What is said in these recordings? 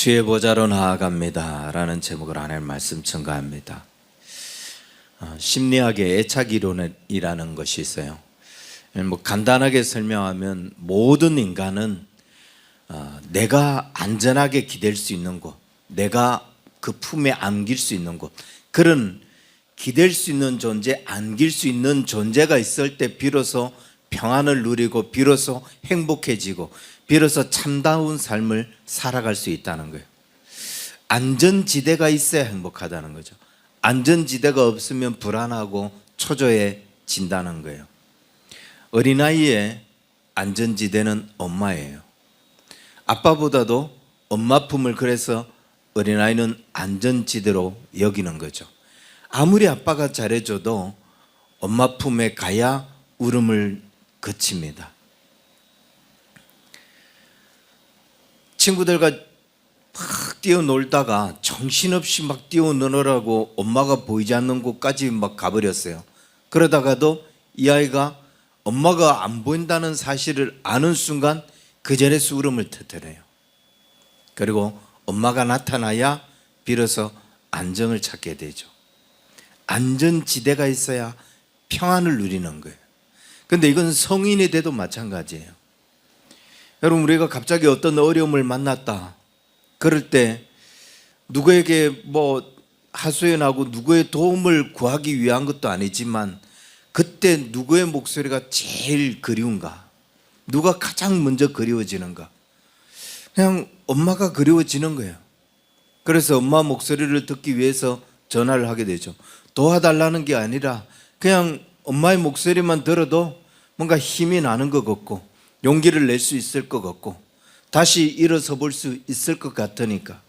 주의 보좌로 나아갑니다 라는 제목으로 하나님 말씀 증거합니다. 심리학의 애착 이론이라는 것이 있어요. 간단하게 설명하면 모든 인간은 내가 안전하게 기댈 수 있는 곳, 내가 그 품에 안길 수 있는 곳, 그런 기댈 수 있는 존재, 안길 수 있는 존재가 있을 때 비로소 평안을 누리고 비로소 행복해지고 비로소 참다운 삶을 살아갈 수 있다는 거예요. 안전지대가 있어야 행복하다는 거죠. 안전지대가 없으면 불안하고 초조해진다는 거예요. 어린아이의 안전지대는 엄마예요. 아빠보다도 엄마 품을 그래서 어린아이는 안전지대로 여기는 거죠. 아무리 아빠가 잘해줘도 엄마 품에 가야 울음을 그칩니다. 친구들과 막 뛰어놀다가 정신없이 막 뛰어노느라고 엄마가 보이지 않는 곳까지 막 가버렸어요. 그러다가도 이 아이가 엄마가 안 보인다는 사실을 아는 순간 그 자리에서 울음을 터뜨려요. 그리고 엄마가 나타나야 비로소 안정을 찾게 되죠. 안전지대가 있어야 평안을 누리는 거예요. 그런데 이건 성인이 돼도 마찬가지예요. 여러분, 우리가 갑자기 어떤 어려움을 만났다 그럴 때 누구에게 하소연하고 누구의 도움을 구하기 위한 것도 아니지만 그때 누구의 목소리가 제일 그리운가? 누가 가장 먼저 그리워지는가? 그냥 엄마가 그리워지는 거예요. 그래서 엄마 목소리를 듣기 위해서 전화를 하게 되죠. 도와달라는 게 아니라 그냥 엄마의 목소리만 들어도 뭔가 힘이 나는 것 같고 용기를 낼 수 있을 것 같고 다시 일어서 볼 수 있을 것 같으니까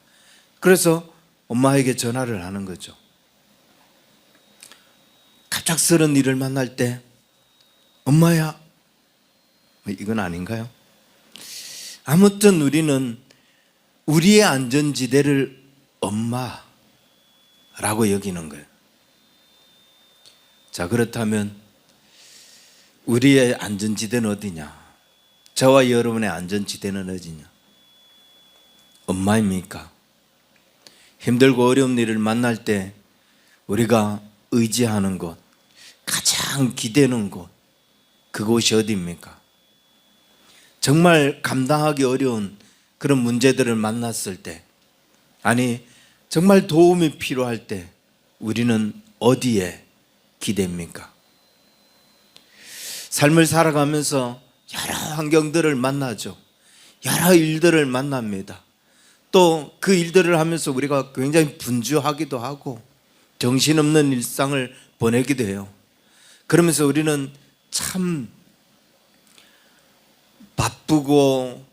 그래서 엄마에게 전화를 하는 거죠. 갑작스러운 일을 만날 때 엄마야, 이건 아닌가요? 아무튼 우리는 우리의 안전지대를 엄마라고 여기는 거예요. 자, 그렇다면 우리의 안전지대는 어디냐? 저와 여러분의 안전지대는 어디냐? 엄마입니까? 힘들고 어려운 일을 만날 때 우리가 의지하는 곳, 가장 기대는 곳, 그곳이 어디입니까? 정말 감당하기 어려운 그런 문제들을 만났을 때, 아니 정말 도움이 필요할 때 우리는 어디에 기대입니까? 삶을 살아가면서 여러 환경들을 만나죠. 여러 일들을 만납니다. 또 그 일들을 하면서 우리가 굉장히 분주하기도 하고 정신없는 일상을 보내기도 해요. 그러면서 우리는 참 바쁘고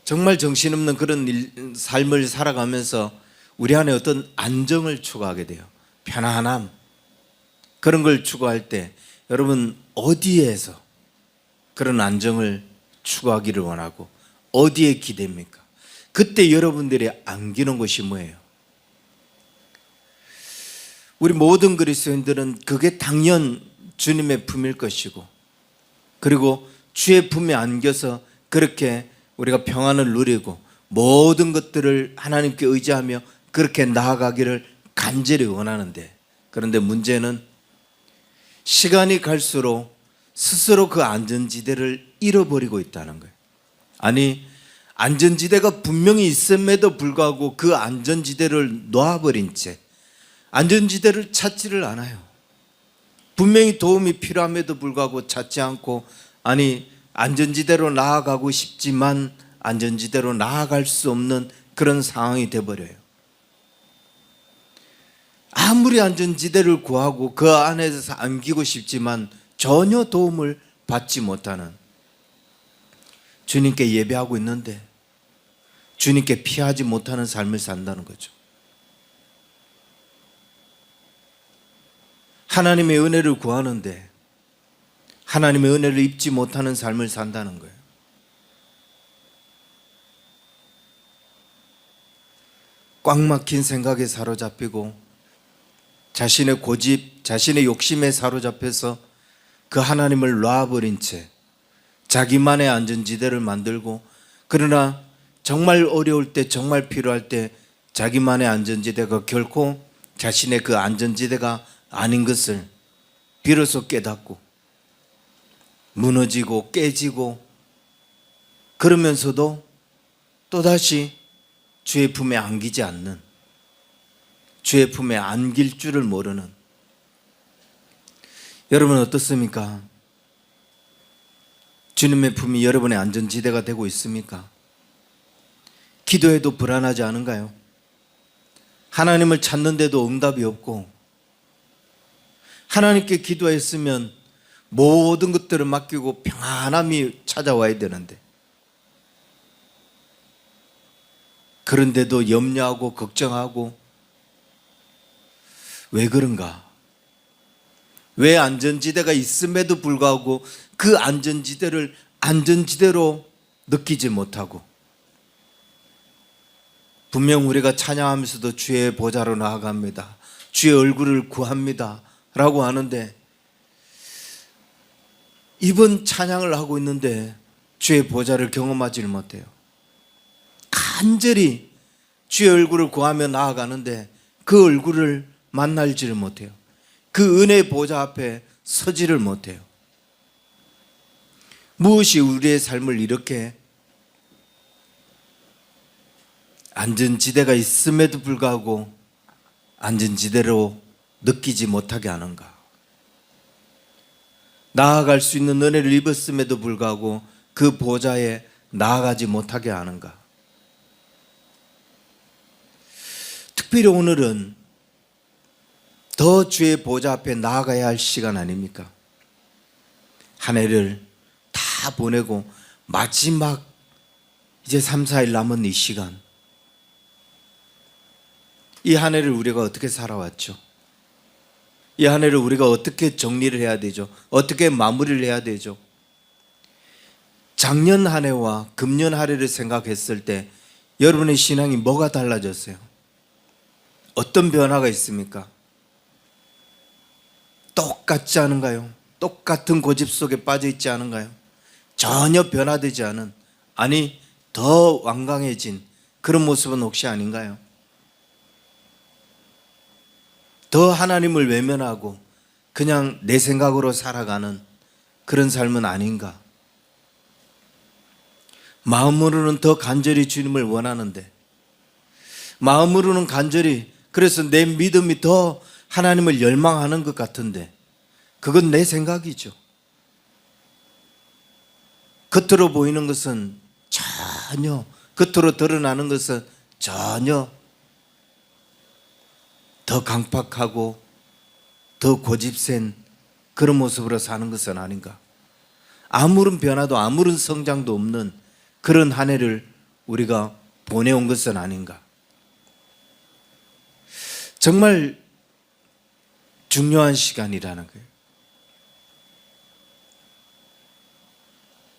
정말 정신없는 그런 삶을 살아가면서 우리 안에 어떤 안정을 추구하게 돼요. 편안함, 그런 걸 추구할 때 여러분 어디에서 그런 안정을 추구하기를 원하고 어디에 기대입니까? 그때 여러분들이 안기는 것이 뭐예요? 우리 모든 그리스도인들은 그게 당연 주님의 품일 것이고 그리고 주의 품에 안겨서 그렇게 우리가 평안을 누리고 모든 것들을 하나님께 의지하며 그렇게 나아가기를 간절히 원하는데, 그런데 문제는 시간이 갈수록 스스로 그 안전지대를 잃어버리고 있다는 거예요. 아니, 안전지대가 분명히 있음에도 불구하고 그 안전지대를 놓아버린 채 안전지대를 찾지를 않아요. 분명히 도움이 필요함에도 불구하고 찾지 않고, 아니 안전지대로 나아가고 싶지만 안전지대로 나아갈 수 없는 그런 상황이 되어버려요. 아무리 안전지대를 구하고 그 안에서 안기고 싶지만 전혀 도움을 받지 못하는, 주님께 예배하고 있는데 주님께 피하지 못하는 삶을 산다는 거죠. 하나님의 은혜를 구하는데 하나님의 은혜를 입지 못하는 삶을 산다는 거예요. 꽉 막힌 생각에 사로잡히고 자신의 고집, 자신의 욕심에 사로잡혀서 그 하나님을 놔버린 채 자기만의 안전지대를 만들고, 그러나 정말 어려울 때, 정말 필요할 때 자기만의 안전지대가 결코 자신의 그 안전지대가 아닌 것을 비로소 깨닫고 무너지고 깨지고 그러면서도 또다시 주의 품에 안기지 않는, 주의 품에 안길 줄을 모르는, 여러분 어떻습니까? 주님의 품이 여러분의 안전지대가 되고 있습니까? 기도해도 불안하지 않은가요? 하나님을 찾는데도 응답이 없고, 하나님께 기도했으면 모든 것들을 맡기고 평안함이 찾아와야 되는데, 그런데도 염려하고 걱정하고, 왜 그런가? 왜 안전지대가 있음에도 불구하고 그 안전지대를 안전지대로 느끼지 못하고, 분명 우리가 찬양하면서도 주의 보좌로 나아갑니다, 주의 얼굴을 구합니다 라고 하는데, 이번 찬양을 하고 있는데 주의 보좌를 경험하지를 못해요. 간절히 주의 얼굴을 구하며 나아가는데 그 얼굴을 만날지를 못해요. 그 은혜의 보좌 앞에 서지를 못해요. 무엇이 우리의 삶을 이렇게 안전지대가 있음에도 불구하고 안전지대로 느끼지 못하게 하는가? 나아갈 수 있는 은혜를 입었음에도 불구하고 그 보좌에 나아가지 못하게 하는가? 특별히 오늘은 더 주의 보좌 앞에 나아가야 할 시간 아닙니까? 한 해를 다 보내고 마지막 이제 3, 4일 남은 이 시간, 이 한 해를 우리가 어떻게 살아왔죠? 이 한 해를 우리가 어떻게 정리를 해야 되죠? 어떻게 마무리를 해야 되죠? 작년 한 해와 금년 한 해를 생각했을 때 여러분의 신앙이 뭐가 달라졌어요? 어떤 변화가 있습니까? 똑같지 않은가요? 똑같은 고집 속에 빠져 있지 않은가요? 전혀 변화되지 않은, 아니 더 완강해진 그런 모습은 혹시 아닌가요? 더 하나님을 외면하고 그냥 내 생각으로 살아가는 그런 삶은 아닌가? 마음으로는 더 간절히 주님을 원하는데, 마음으로는 간절히, 그래서 내 믿음이 더 하나님을 열망하는 것 같은데, 그건 내 생각이죠. 겉으로 보이는 것은 전혀, 겉으로 드러나는 것은 전혀 더 강팍하고 더 고집센 그런 모습으로 사는 것은 아닌가? 아무런 변화도 아무런 성장도 없는 그런 한 해를 우리가 보내온 것은 아닌가? 정말 중요한 시간이라는 거예요.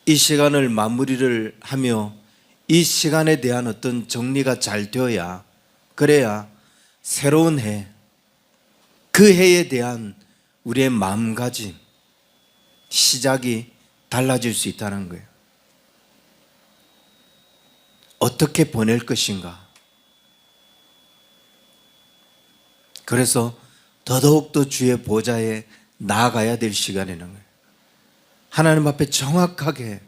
이 시간을 마무리를 하며 이 시간에 대한 어떤 정리가 잘 되어야, 그래야 새로운 해, 그 해에 대한 우리의 마음가짐, 시작이 달라질 수 있다는 거예요. 어떻게 보낼 것인가? 그래서 더더욱더 주의 보좌에 나아가야 될 시간이라는 거예요. 하나님 앞에 정확하게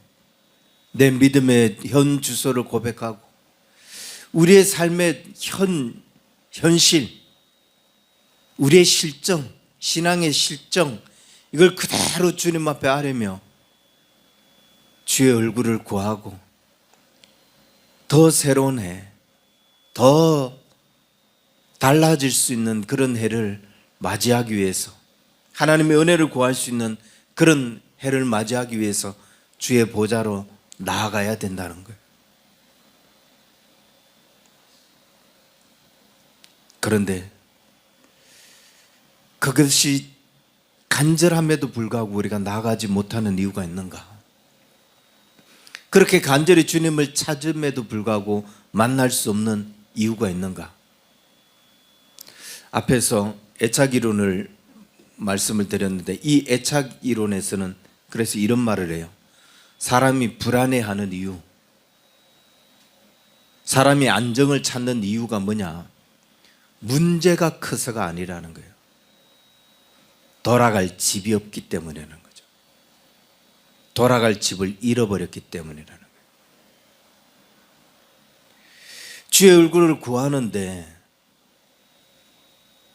내 믿음의 현 주소를 고백하고 우리의 삶의 현실, 우리의 실정, 신앙의 실정, 이걸 그대로 주님 앞에 아뢰며 주의 얼굴을 구하고 더 새로운 해, 더 달라질 수 있는 그런 해를 맞이하기 위해서, 하나님의 은혜를 구할 수 있는 그런 해를 맞이하기 위해서 주의 보좌로 나아가야 된다는 거예요. 그런데 그것이 간절함에도 불구하고 우리가 나아가지 못하는 이유가 있는가? 그렇게 간절히 주님을 찾음에도 불구하고 만날 수 없는 이유가 있는가? 앞에서 애착 이론을 말씀을 드렸는데, 이 애착 이론에서는 그래서 이런 말을 해요. 사람이 불안해하는 이유, 사람이 안정을 찾는 이유가 뭐냐? 문제가 커서가 아니라는 거예요. 돌아갈 집이 없기 때문이라는 거죠. 돌아갈 집을 잃어버렸기 때문이라는 거예요. 주의 얼굴을 구하는데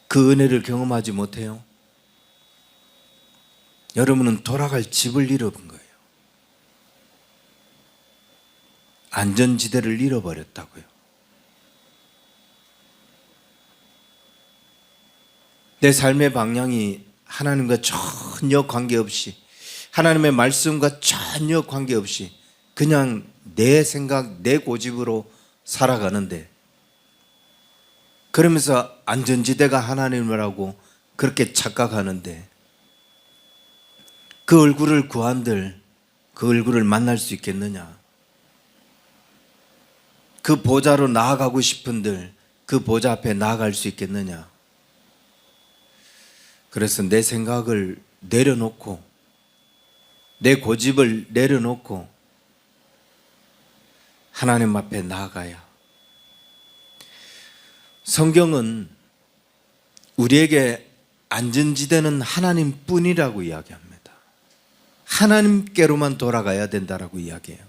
그 은혜를 경험하지 못해요. 여러분은 돌아갈 집을 잃어본 거예요. 안전지대를 잃어버렸다고요. 내 삶의 방향이 하나님과 전혀 관계없이, 하나님의 말씀과 전혀 관계없이 그냥 내 생각, 내 고집으로 살아가는데, 그러면서 안전지대가 하나님이라고 그렇게 착각하는데, 그 얼굴을 구한들 그 얼굴을 만날 수 있겠느냐? 그 보좌로 나아가고 싶은들 그 보좌 앞에 나아갈 수 있겠느냐? 그래서 내 생각을 내려놓고, 내 고집을 내려놓고 하나님 앞에 나아가야. 성경은 우리에게 안전지대는 하나님뿐이라고 이야기합니다. 하나님께로만 돌아가야 된다라고 이야기해요.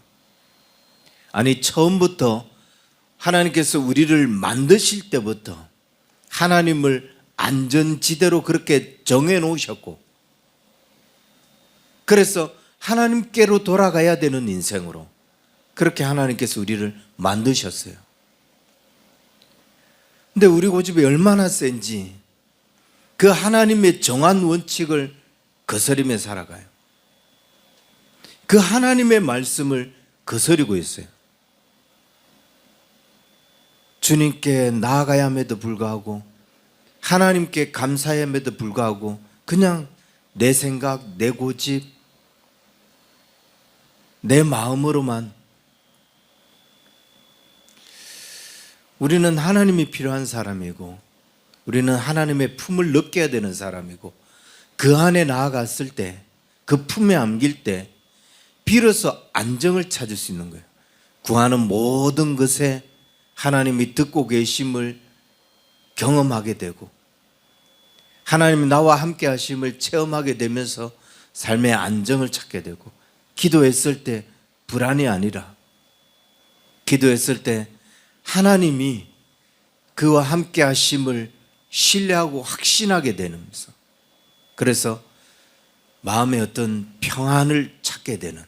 아니, 처음부터 하나님께서 우리를 만드실 때부터 하나님을 안전지대로 그렇게 정해 놓으셨고, 그래서 하나님께로 돌아가야 되는 인생으로 그렇게 하나님께서 우리를 만드셨어요. 근데 우리 고집이 얼마나 센지 그 하나님의 정한 원칙을 거스리며 살아가요. 그 하나님의 말씀을 거스리고 있어요. 주님께 나아가야 함에도 불구하고, 하나님께 감사함에도 불구하고 그냥 내 생각, 내 고집, 내 마음으로만. 우리는 하나님이 필요한 사람이고, 우리는 하나님의 품을 느껴야 되는 사람이고, 그 안에 나아갔을 때, 그 품에 안길 때 비로소 안정을 찾을 수 있는 거예요. 구하는 모든 것에 하나님이 듣고 계심을 경험하게 되고, 하나님이 나와 함께 하심을 체험하게 되면서 삶의 안정을 찾게 되고, 기도했을 때 불안이 아니라 기도했을 때 하나님이 그와 함께 하심을 신뢰하고 확신하게 되면서, 그래서 마음의 어떤 평안을 찾게 되는.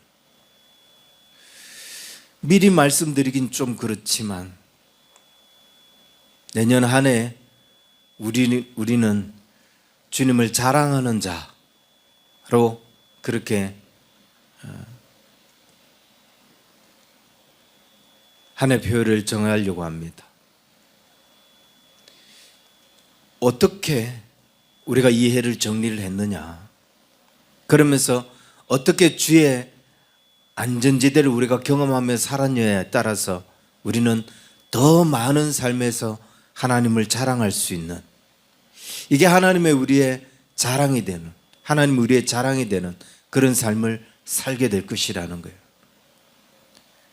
미리 말씀드리긴 좀 그렇지만 내년 한 해 우리는 주님을 자랑하는 자로 그렇게 한 해 표를 정하려고 합니다. 어떻게 우리가 이 해를 정리를 했느냐? 그러면서 어떻게 주의 안전지대를 우리가 경험하며 살았느냐에 따라서 우리는 더 많은 삶에서 하나님을 자랑할 수 있는, 이게 하나님의 우리의 자랑이 되는, 하나님 우리의 자랑이 되는 그런 삶을 살게 될 것이라는 거예요.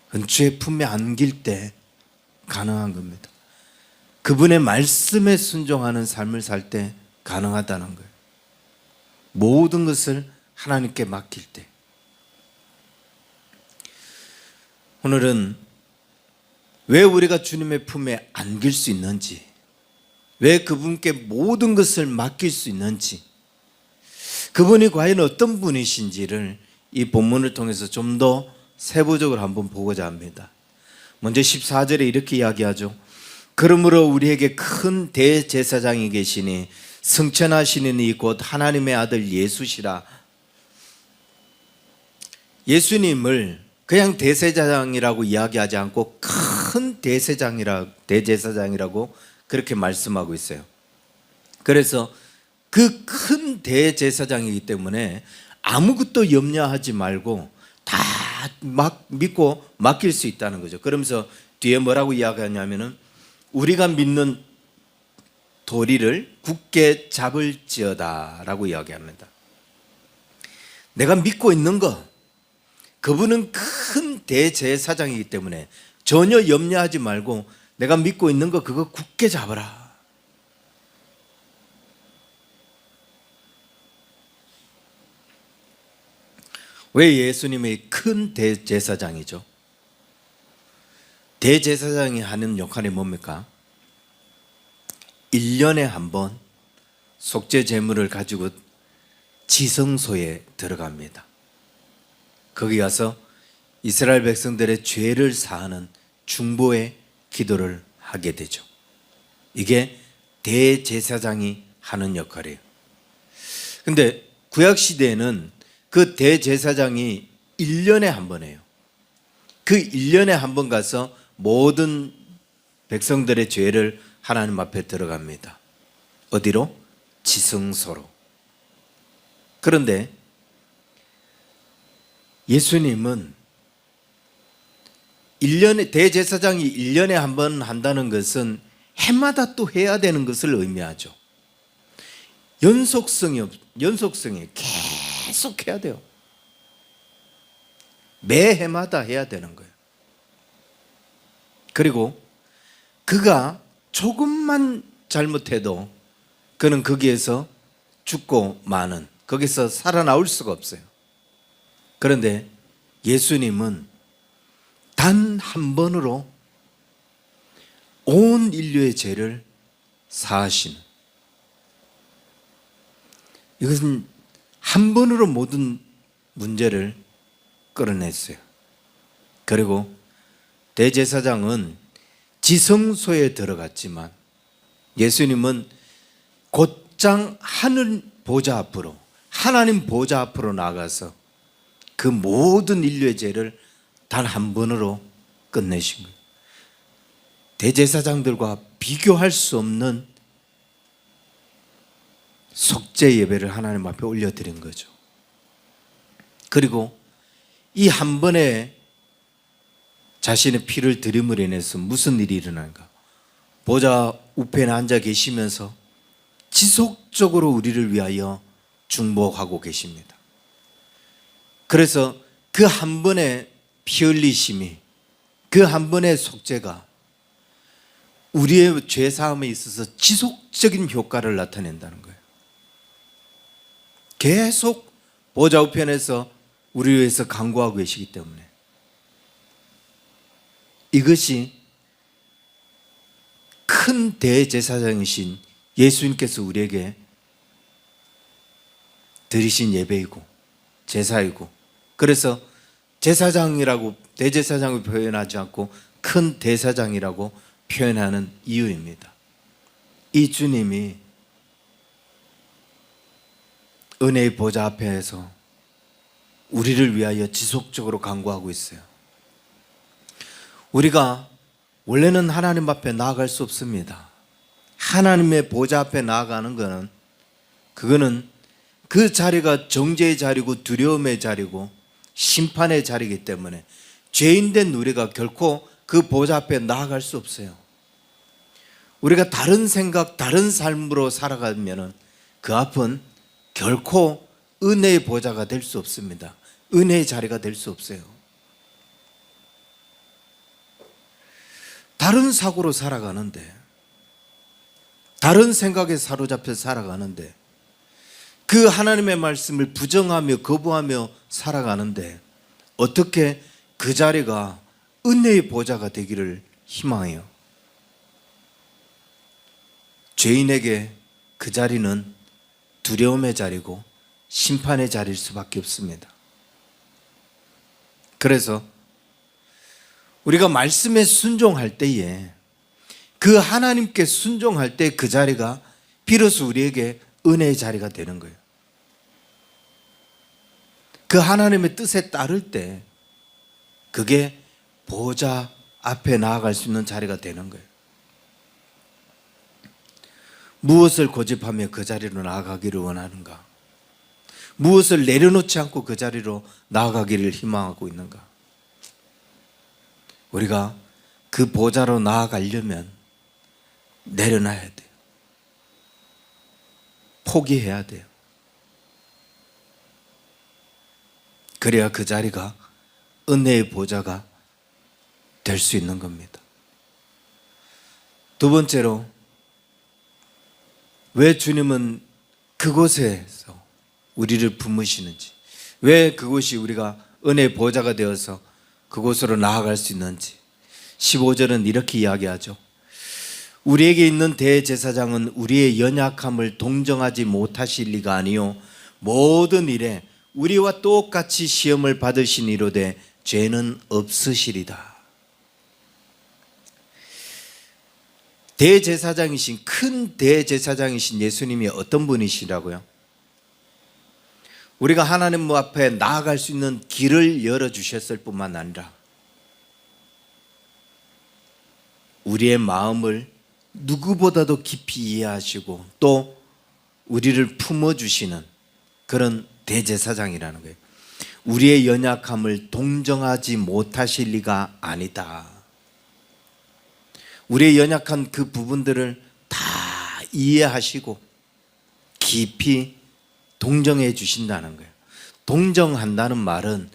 그건 주의 품에 안길 때 가능한 겁니다. 그분의 말씀에 순종하는 삶을 살 때 가능하다는 거예요. 모든 것을 하나님께 맡길 때. 오늘은 왜 우리가 주님의 품에 안길 수 있는지, 왜 그분께 모든 것을 맡길 수 있는지, 그분이 과연 어떤 분이신지를 이 본문을 통해서 좀 더 세부적으로 한번 보고자 합니다. 먼저 14절에 이렇게 이야기하죠. 그러므로 우리에게 큰 대제사장이 계시니 승천하시는 이 곧 하나님의 아들 예수시라. 예수님을 그냥 대제사장이라고 이야기하지 않고 큰 대제사장이라고 그렇게 말씀하고 있어요. 그래서 그 큰 대제사장이기 때문에 아무것도 염려하지 말고 다 믿고 맡길 수 있다는 거죠. 그러면서 뒤에 뭐라고 이야기하냐면은 우리가 믿는 도리를 굳게 잡을지어다 라고 이야기합니다. 내가 믿고 있는 거, 그분은 큰 대제사장이기 때문에 전혀 염려하지 말고 내가 믿고 있는 거 그거 굳게 잡아라. 왜 예수님의 큰 대제사장이죠? 대제사장이 하는 역할이 뭡니까? 1년에 한 번 속죄 제물을 가지고 지성소에 들어갑니다. 거기 가서 이스라엘 백성들의 죄를 사하는 중보의 기도를 하게 되죠. 이게 대제사장이 하는 역할이에요. 근데 구약 시대에는 그 대제사장이 1년에 한 번 해요. 그 1년에 한 번 가서 모든 백성들의 죄를 하나님 앞에 들어갑니다. 어디로? 지성소로. 그런데 예수님은 1년에, 대제사장이 1년에 한 번 한다는 것은 해마다 또 해야 되는 것을 의미하죠. 연속성이 계속 해야 돼요. 매해마다 해야 되는 거예요. 그리고 그가 조금만 잘못해도 그는 거기에서 죽고 마는, 거기서 살아나올 수가 없어요. 그런데 예수님은 단 한 번으로 온 인류의 죄를 사하시는, 이것은 한 번으로 모든 문제를 끌어냈어요. 그리고 대제사장은 지성소에 들어갔지만 예수님은 곧장 하늘 보좌 앞으로, 하나님 보좌 앞으로 나가서 그 모든 인류의 죄를 단 한 번으로 끝내신 거예요. 대제사장들과 비교할 수 없는 속죄 예배를 하나님 앞에 올려드린 거죠. 그리고 이 한 번에 자신의 피를 들임으로 인해서 무슨 일이 일어나는가? 보좌 우편에 앉아 계시면서 지속적으로 우리를 위하여 중보하고 계십니다. 그래서 그 한 번의 피 흘리심이, 그 한 번의 속죄가 우리의 죄 사함에 있어서 지속적인 효과를 나타낸다는 거예요. 계속 보좌 우편에서 우리를 위해서 간구하고 계시기 때문에 이것이 큰 대제사장이신 예수님께서 우리에게 드리신 예배이고 제사이고, 그래서 제사장이라고, 대제사장을 표현하지 않고 큰 대사장이라고 표현하는 이유입니다. 이 주님이 은혜의 보좌 앞에서 우리를 위하여 지속적으로 간구하고 있어요. 우리가 원래는 하나님 앞에 나아갈 수 없습니다. 하나님의 보좌 앞에 나아가는 것은, 그거는 그 자리가 정죄의 자리고 두려움의 자리고 심판의 자리이기 때문에 죄인된 우리가 결코 그 보좌 앞에 나아갈 수 없어요. 우리가 다른 생각, 다른 삶으로 살아가면 그 앞은 결코 은혜의 보좌가 될 수 없습니다. 은혜의 자리가 될 수 없어요. 다른 사고로 살아가는데, 다른 생각에 사로잡혀 살아가는데, 그 하나님의 말씀을 부정하며 거부하며 살아가는데 어떻게 그 자리가 은혜의 보좌가 되기를 희망해요? 죄인에게 그 자리는 두려움의 자리고 심판의 자리일 수밖에 없습니다. 그래서 우리가 말씀에 순종할 때에, 그 하나님께 순종할 때 그 자리가 비로소 우리에게 은혜의 자리가 되는 거예요. 그 하나님의 뜻에 따를 때 그게 보좌 앞에 나아갈 수 있는 자리가 되는 거예요. 무엇을 고집하며 그 자리로 나아가기를 원하는가? 무엇을 내려놓지 않고 그 자리로 나아가기를 희망하고 있는가? 우리가 그 보좌로 나아가려면 내려놔야 돼요. 포기해야 돼요. 그래야 그 자리가, 은혜의 보좌가 될 수 있는 겁니다. 두 번째로, 왜 주님은 그곳에서 우리를 품으시는지, 왜 그곳이 우리가 은혜의 보좌가 되어서 그곳으로 나아갈 수 있는지 15절은 이렇게 이야기하죠. 우리에게 있는 대제사장은 우리의 연약함을 동정하지 못하실 리가 아니요 모든 일에 우리와 똑같이 시험을 받으시니로되 죄는 없으시리다. 대제사장이신, 큰 대제사장이신 예수님이 어떤 분이시라고요? 우리가 하나님 앞에 나아갈 수 있는 길을 열어주셨을 뿐만 아니라 우리의 마음을 누구보다도 깊이 이해하시고 또 우리를 품어주시는 그런 대제사장이라는 거예요. 우리의 연약함을 동정하지 못하실 리가 아니다. 우리의 연약한 그 부분들을 다 이해하시고 깊이 동정해 주신다는 거예요. 동정한다는 말은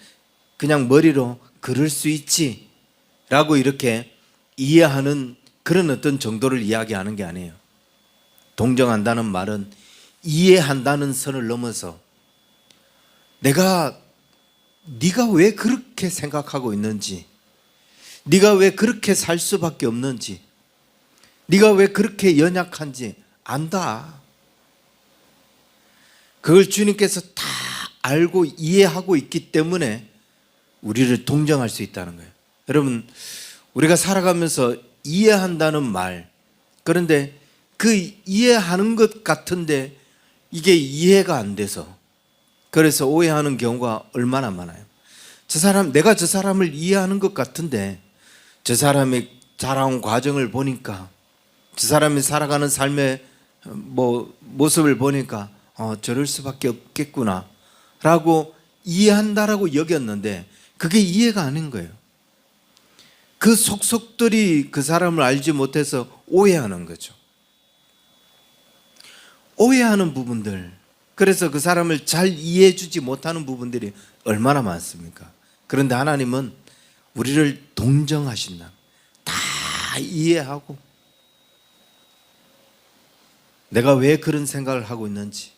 그냥 머리로 그럴 수 있지 라고 이렇게 이해하는 그런 어떤 정도를 이야기하는 게 아니에요. 동정한다는 말은 이해한다는 선을 넘어서 네가 왜 그렇게 생각하고 있는지, 네가 왜 그렇게 살 수밖에 없는지, 네가 왜 그렇게 연약한지 안다. 그걸 주님께서 다 알고 이해하고 있기 때문에 우리를 동정할 수 있다는 거예요. 여러분, 우리가 살아가면서 이해한다는 말, 그런데 그 이해하는 것 같은데 이게 이해가 안 돼서 그래서 오해하는 경우가 얼마나 많아요. 내가 저 사람을 이해하는 것 같은데 저 사람의 자라온 과정을 보니까, 저 사람이 살아가는 삶의 모습을 보니까 저럴 수밖에 없겠구나 라고 이해한다라고 여겼는데 그게 이해가 아닌 거예요. 그 속속들이 그 사람을 알지 못해서 오해하는 거죠. 오해하는 부분들, 그래서 그 사람을 잘 이해해 주지 못하는 부분들이 얼마나 많습니까? 그런데 하나님은 우리를 동정하신다. 다 이해하고 내가 왜 그런 생각을 하고 있는지,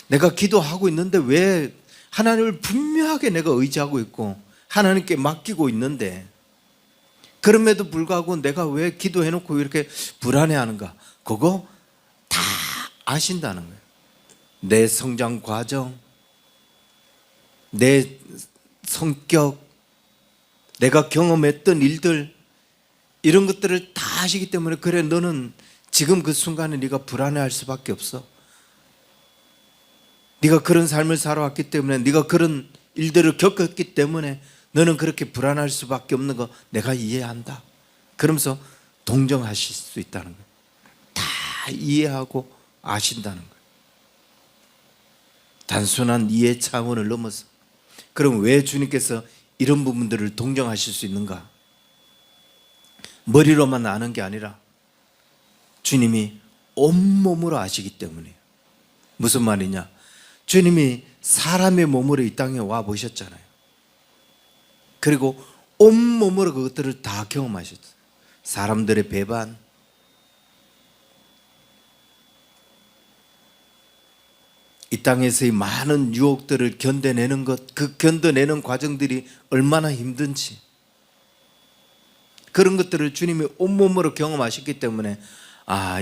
내가 기도하고 있는데 왜 하나님을 분명하게 내가 의지하고 있고 하나님께 맡기고 있는데 그럼에도 불구하고 내가 왜 기도해놓고 이렇게 불안해하는가, 그거 다 아신다는 거예요. 내 성장 과정, 내 성격, 내가 경험했던 일들, 이런 것들을 다 아시기 때문에 그래, 너는 지금 그 순간에 네가 불안해할 수밖에 없어. 네가 그런 삶을 살아왔기 때문에, 네가 그런 일들을 겪었기 때문에 너는 그렇게 불안할 수밖에 없는 거 내가 이해한다. 그러면서 동정하실 수 있다는 거예요. 다 이해하고 아신다는 거예요. 단순한 이해 차원을 넘어서. 그럼 왜 주님께서 이런 부분들을 동정하실 수 있는가? 머리로만 아는 게 아니라 주님이 온몸으로 아시기 때문이에요. 무슨 말이냐? 주님이 사람의 몸으로 이 땅에 와 보셨잖아요. 그리고 온몸으로 그것들을 다 경험하셨어요. 사람들의 배반, 이 땅에서의 많은 유혹들을 견뎌내는 것, 그 견뎌내는 과정들이 얼마나 힘든지, 그런 것들을 주님이 온몸으로 경험하셨기 때문에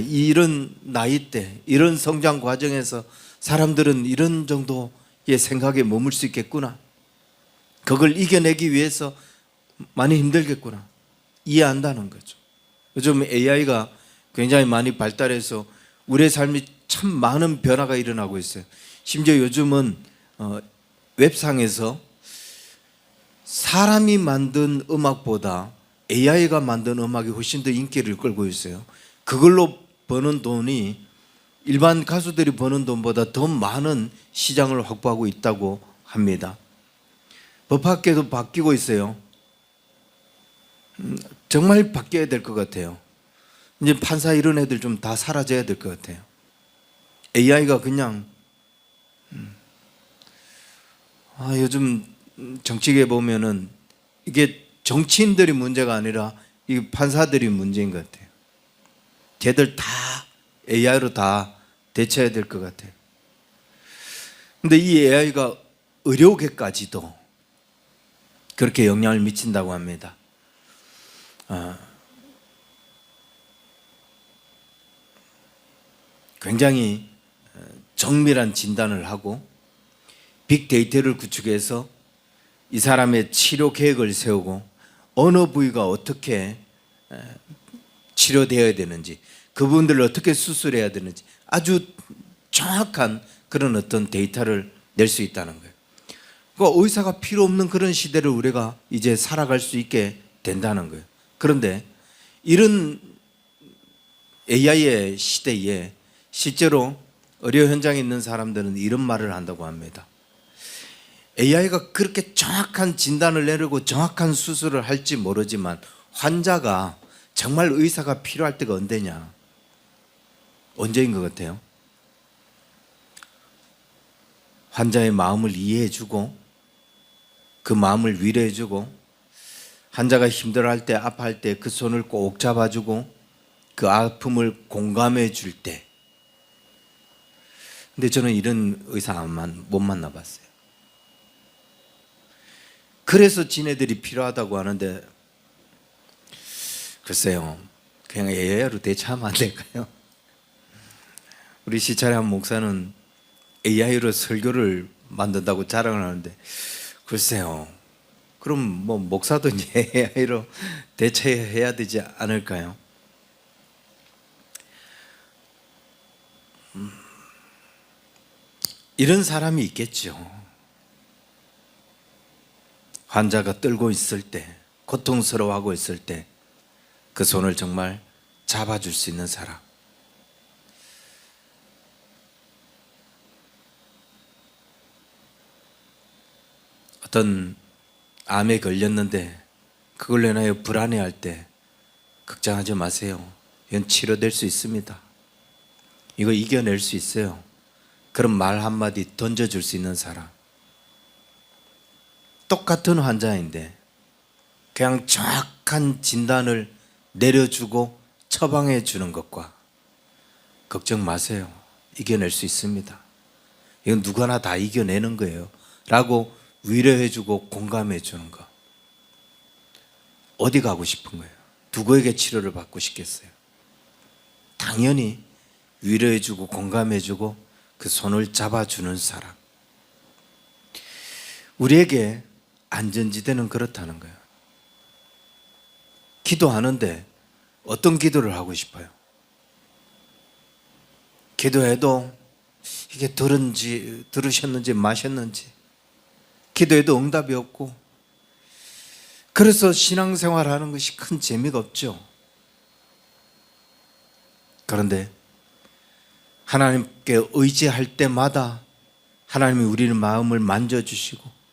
이런 나이 때, 이런 성장 과정에서 사람들은 이런 정도의 생각에 머물 수 있겠구나, 그걸 이겨내기 위해서 많이 힘들겠구나, 이해한다는 거죠. 요즘 AI가 굉장히 많이 발달해서 우리의 삶이 참 많은 변화가 일어나고 있어요. 심지어 요즘은 웹상에서 사람이 만든 음악보다 AI가 만든 음악이 훨씬 더 인기를 끌고 있어요. 그걸로 버는 돈이 일반 가수들이 버는 돈보다 더 많은 시장을 확보하고 있다고 합니다. 법학계도 바뀌고 있어요. 정말 바뀌어야 될 것 같아요. 이제 판사 이런 애들 좀 다 사라져야 될 것 같아요. AI가 그냥 요즘 정치계 보면은 이게 정치인들이 문제가 아니라 이 판사들이 문제인 것 같아요. 걔들 다 AI로 다 대처해야 될 것 같아요. 근데 이 AI가 의료계까지도 그렇게 영향을 미친다고 합니다. 굉장히 정밀한 진단을 하고 빅데이터를 구축해서 이 사람의 치료 계획을 세우고 어느 부위가 어떻게 치료되어야 되는지, 그분들을 어떻게 수술해야 되는지 아주 정확한 그런 어떤 데이터를 낼 수 있다는 거예요. 그러니까 의사가 필요 없는 그런 시대를 우리가 이제 살아갈 수 있게 된다는 거예요. 그런데 이런 AI의 시대에 실제로 의료 현장에 있는 사람들은 이런 말을 한다고 합니다. AI가 그렇게 정확한 진단을 내리고 정확한 수술을 할지 모르지만 환자가 정말 의사가 필요할 때가 언제냐? 언제인 것 같아요? 환자의 마음을 이해해주고 그 마음을 위로해주고 환자가 힘들어할 때, 아파할 때 그 손을 꼭 잡아주고 그 아픔을 공감해 줄 때. 근데 저는 이런 의사만 못 만나봤어요. 그래서 지네들이 필요하다고 하는데 글쎄요, 그냥 AI로 대체하면 안 될까요? 우리 시찰의 목사는 AI로 설교를 만든다고 자랑을 하는데 글쎄요, 그럼 뭐 목사도 이제 AI로 대체해야 되지 않을까요? 이런 사람이 있겠죠. 환자가 떨고 있을 때, 고통스러워하고 있을 때 그 손을 정말 잡아줄 수 있는 사람. 어떤 암에 걸렸는데 그걸로 인하여 불안해할 때 걱정하지 마세요. 이건 치료될 수 있습니다. 이거 이겨낼 수 있어요. 그런 말 한마디 던져줄 수 있는 사람. 똑같은 환자인데 그냥 정확한 진단을 내려주고 처방해 주는 것과 걱정 마세요. 이겨낼 수 있습니다. 이건 누구나 다 이겨내는 거예요. 라고 위로해 주고 공감해 주는 거. 어디 가고 싶은 거예요? 누구에게 치료를 받고 싶겠어요? 당연히 위로해 주고 공감해 주고 그 손을 잡아주는 사람. 우리에게 안전지대는 그렇다는 거예요. 기도하는데 어떤 기도를 하고 싶어요? 기도해도 이게 들으셨는지 마셨는지 기도해도 응답이 없고 그래서 신앙생활 하는 것이 큰 재미가 없죠. 그런데 하나님께 의지할 때마다 하나님이 우리의 마음을 만져주시고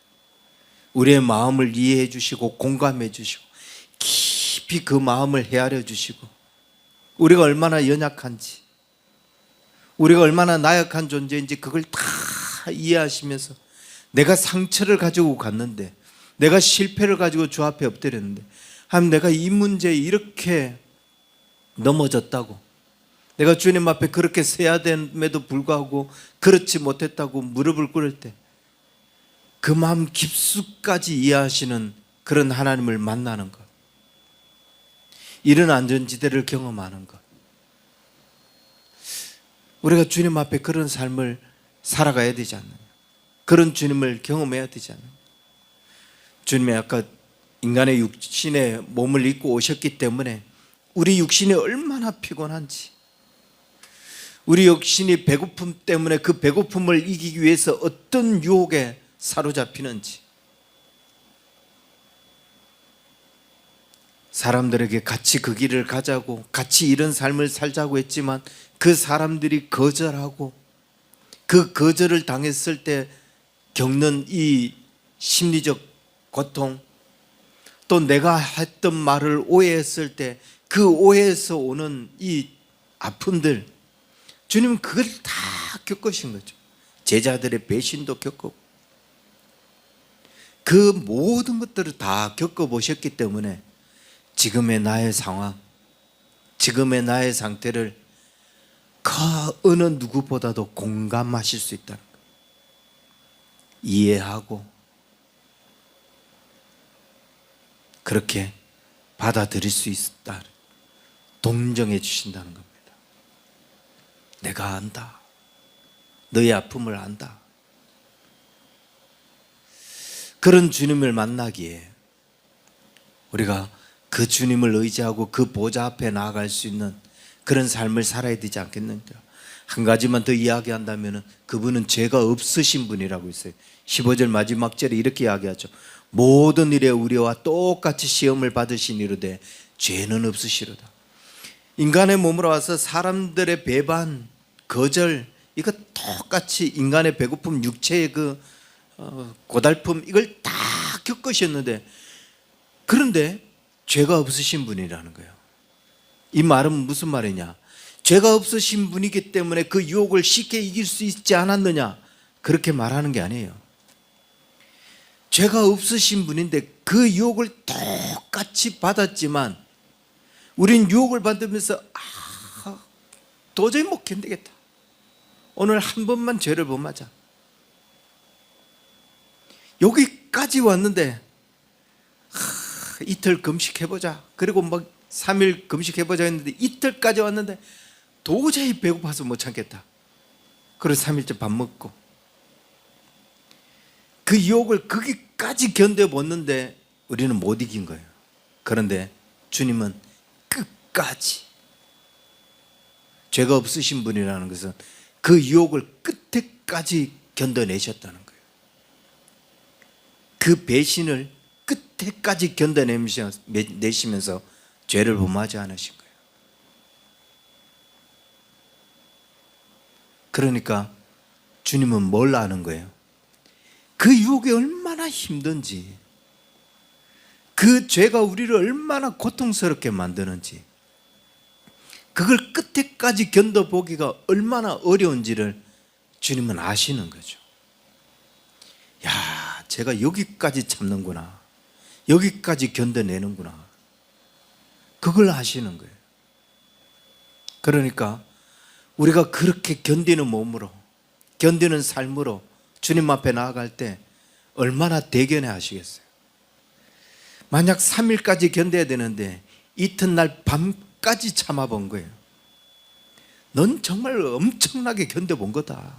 우리의 마음을 이해해 주시고 공감해 주시고 깊이 그 마음을 헤아려 주시고 우리가 얼마나 연약한지 우리가 얼마나 나약한 존재인지 그걸 다 이해하시면서 내가 상처를 가지고 갔는데 내가 실패를 가지고 주 앞에 엎드렸는데 하나님 내가 이 문제에 이렇게 넘어졌다고 내가 주님 앞에 그렇게 서야 됨에도 불구하고 그렇지 못했다고 무릎을 꿇을 때 그 마음 깊숙까지 이해하시는 그런 하나님을 만나는 것, 이런 안전지대를 경험하는 것, 우리가 주님 앞에 그런 삶을 살아가야 되지 않느냐, 그런 주님을 경험해야 되지 않느냐. 주님이 아까 인간의 육신에 몸을 입고 오셨기 때문에 우리 육신이 얼마나 피곤한지, 우리 육신이 배고픔 때문에 그 배고픔을 이기기 위해서 어떤 유혹에 사로잡히는지, 사람들에게 같이 그 길을 가자고 같이 이런 삶을 살자고 했지만 그 사람들이 거절하고 그 거절을 당했을 때 겪는 이 심리적 고통, 또 내가 했던 말을 오해했을 때 그 오해에서 오는 이 아픔들, 주님은 그걸 다 겪으신 거죠. 제자들의 배신도 겪고 그 모든 것들을 다 겪어보셨기 때문에 지금의 나의 상황, 지금의 나의 상태를 그 어느 누구보다도 공감하실 수 있다는 거예요. 이해하고 그렇게 받아들일 수 있다. 동정해 주신다는 겁니다. 내가 안다. 너의 아픔을 안다. 그런 주님을 만나기에 우리가 그 주님을 의지하고 그 보좌 앞에 나아갈 수 있는 그런 삶을 살아야 되지 않겠는가. 한 가지만 더 이야기한다면 그분은 죄가 없으신 분이라고 했어요. 15절 마지막 절에 이렇게 이야기하죠. 모든 일에 우리와 똑같이 시험을 받으신 이르되 죄는 없으시로다. 인간의 몸으로 와서 사람들의 배반, 거절, 이거 똑같이 인간의 배고픔, 육체의 그 고달픔, 이걸 다 겪으셨는데, 그런데 죄가 없으신 분이라는 거예요. 이 말은 무슨 말이냐? 죄가 없으신 분이기 때문에 그 유혹을 쉽게 이길 수 있지 않았느냐? 그렇게 말하는 게 아니에요. 죄가 없으신 분인데 그 유혹을 똑같이 받았지만 우린 유혹을 받으면서 도저히 못 견디겠다. 오늘 한 번만 죄를 범하자. 여기까지 왔는데 이틀 금식해보자. 그리고 막 3일 금식해보자 했는데 이틀까지 왔는데 도저히 배고파서 못 참겠다. 그래서 3일째 밥 먹고 그 유혹을 거기까지 견뎌봤는데 우리는 못 이긴 거예요. 그런데 주님은 끝까지, 죄가 없으신 분이라는 것은 그 유혹을 끝에까지 견뎌내셨다는 거예요. 그 배신을 끝에까지 견뎌내시면서 죄를 범하지 않으신 거예요. 그러니까 주님은 뭘 아는 거예요? 그 유혹이 얼마나 힘든지, 그 죄가 우리를 얼마나 고통스럽게 만드는지, 그걸 끝에까지 견뎌보기가 얼마나 어려운지를 주님은 아시는 거죠. 야, 제가 여기까지 참는구나, 여기까지 견뎌내는구나, 그걸 아시는 거예요. 그러니까 우리가 그렇게 견디는 몸으로, 견디는 삶으로 주님 앞에 나아갈 때 얼마나 대견해 하시겠어요. 만약 3일까지 견뎌야 되는데 이튿날 밤까지 참아본 거예요. 넌 정말 엄청나게 견뎌본 거다.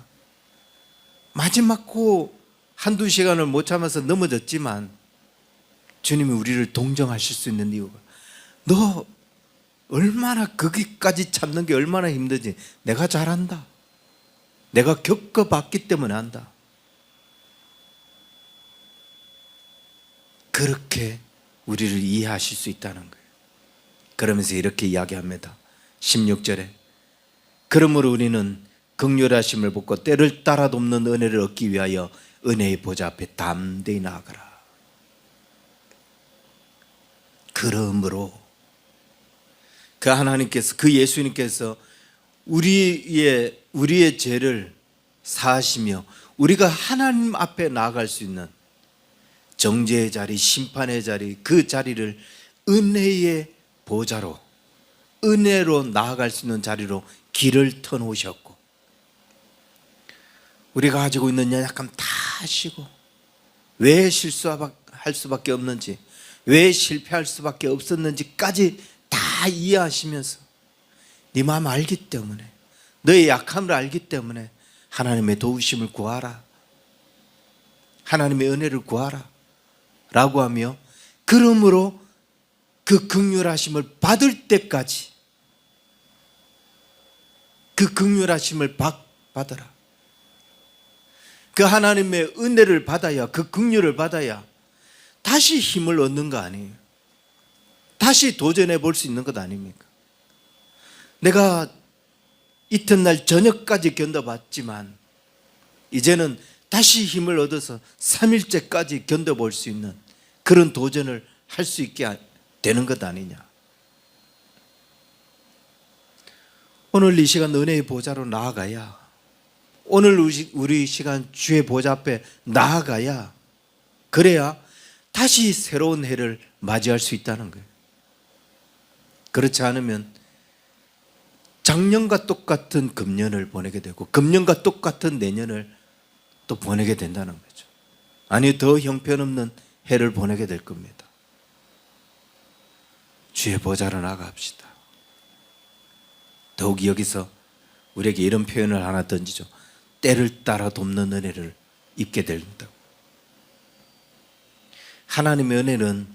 마지막 고 한두 시간을 못 참아서 넘어졌지만 주님이 우리를 동정하실 수 있는 이유가, 너 얼마나 거기까지 참는 게 얼마나 힘든지 내가 잘 안다. 내가 겪어봤기 때문에 안다. 그렇게 우리를 이해하실 수 있다는 거예요. 그러면서 이렇게 이야기합니다. 16절에 그러므로 우리는 긍휼하심을 받고 때를 따라 돕는 은혜를 얻기 위하여 은혜의 보좌 앞에 담대히 나아가라. 그러므로 그 하나님께서, 그 예수님께서 우리의 죄를 사하시며 우리가 하나님 앞에 나아갈 수 있는 정죄의 자리, 심판의 자리, 그 자리를 은혜의 보좌로, 은혜로 나아갈 수 있는 자리로 길을 터놓으셨고, 우리가 가지고 있는 연약함 다 아시고, 왜 실수할 수밖에 없는지, 왜 실패할 수밖에 없었는지까지 다 이해하시면서 네 마음 알기 때문에, 너의 약함을 알기 때문에 하나님의 도우심을 구하라, 하나님의 은혜를 구하라 라고 하며, 그러므로 그 긍휼하심을 받을 때까지 그 긍휼하심을 받아라. 그 하나님의 은혜를 받아야, 그 긍휼을 받아야 다시 힘을 얻는 거 아니에요. 다시 도전해 볼 수 있는 것 아닙니까? 내가 이튿날 저녁까지 견뎌봤지만 이제는 다시 힘을 얻어서 3일째까지 견뎌볼 수 있는 그런 도전을 할 수 있게 되는 것 아니냐. 오늘 이 시간 은혜의 보좌로 나아가야, 오늘 우리 시간 주의 보좌 앞에 나아가야, 그래야 다시 새로운 해를 맞이할 수 있다는 거예요. 그렇지 않으면 작년과 똑같은 금년을 보내게 되고 금년과 똑같은 내년을 또 보내게 된다는 거죠. 아니, 더 형편없는 해를 보내게 될 겁니다. 주의 보좌로 나아갑시다. 더욱 여기서 우리에게 이런 표현을 하나 던지죠. 때를 따라 돕는 은혜를 입게 된다고. 하나님의 은혜는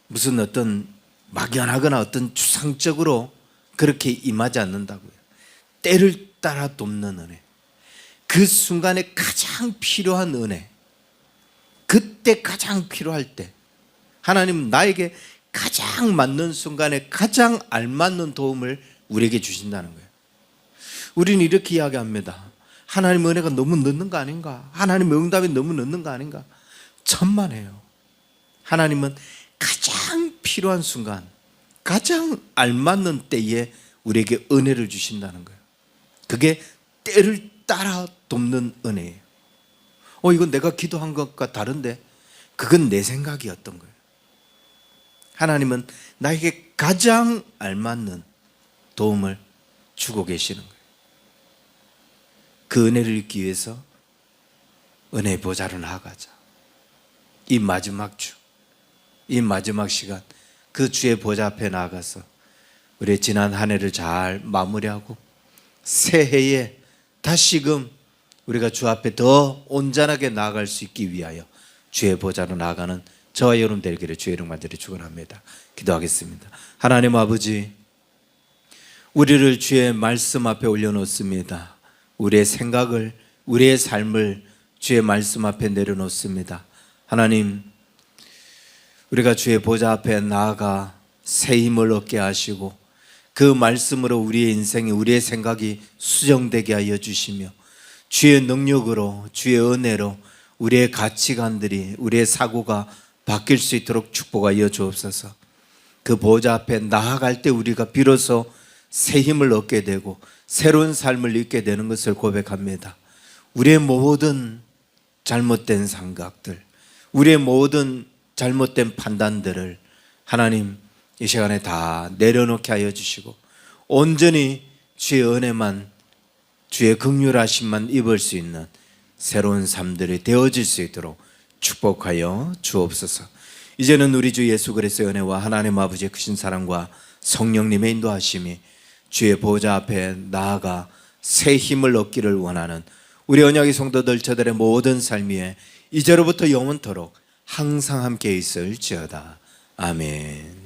무슨 어떤 막연하거나 어떤 추상적으로 그렇게 임하지 않는다고요. 때를 따라 돕는 은혜, 그 순간에 가장 필요한 은혜, 그때 가장 필요할 때 하나님은 나에게 가장 맞는 순간에 가장 알맞는 도움을 우리에게 주신다는 거예요. 우리는 이렇게 이야기합니다. 하나님의 은혜가 너무 늦는 거 아닌가? 하나님의 응답이 너무 늦는 거 아닌가? 천만에요. 하나님은 가장 필요한 순간, 가장 알맞는 때에 우리에게 은혜를 주신다는 거예요. 그게 때를 따라 돕는 은혜예요. 이건 내가 기도한 것과 다른데 그건 내 생각이었던 거예요. 하나님은 나에게 가장 알맞는 도움을 주고 계시는 거예요. 그 은혜를 잊기 위해서 은혜의 보좌로 나아가자. 이 마지막 주, 이 마지막 시간, 그 주의 보좌 앞에 나아가서 우리의 지난 한 해를 잘 마무리하고 새해에 다시금 우리가 주 앞에 더 온전하게 나아갈 수 있기 위하여 주의 보좌로 나아가는 저와 여러분 되기를 주의 이름 간절히 축원합니다. 기도하겠습니다. 하나님 아버지, 우리를 주의 말씀 앞에 올려놓습니다. 우리의 생각을, 우리의 삶을 주의 말씀 앞에 내려놓습니다. 하나님, 우리가 주의 보좌 앞에 나아가 새 힘을 얻게 하시고 그 말씀으로 우리의 인생이, 우리의 생각이 수정되게 하여 주시며 주의 능력으로, 주의 은혜로 우리의 가치관들이, 우리의 사고가 바뀔 수 있도록 축복하여 주옵소서. 그 보좌 앞에 나아갈 때 우리가 비로소 새 힘을 얻게 되고 새로운 삶을 잊게 되는 것을 고백합니다. 우리의 모든 잘못된 생각들, 우리의 모든 잘못된 판단들을 하나님 이 시간에 다 내려놓게 하여 주시고 온전히 주의 은혜만, 주의 긍휼하심만 입을 수 있는 새로운 삶들이 되어질 수 있도록 축복하여 주옵소서. 이제는 우리 주 예수 그리스도의 은혜와 하나님 아버지의 크신 사랑과 성령님의 인도하심이 주의 보좌 앞에 나아가 새 힘을 얻기를 원하는 우리 언약의 성도들, 저들의 모든 삶 위에 이제로부터 영원토록 항상 함께 있을지어다. 아멘.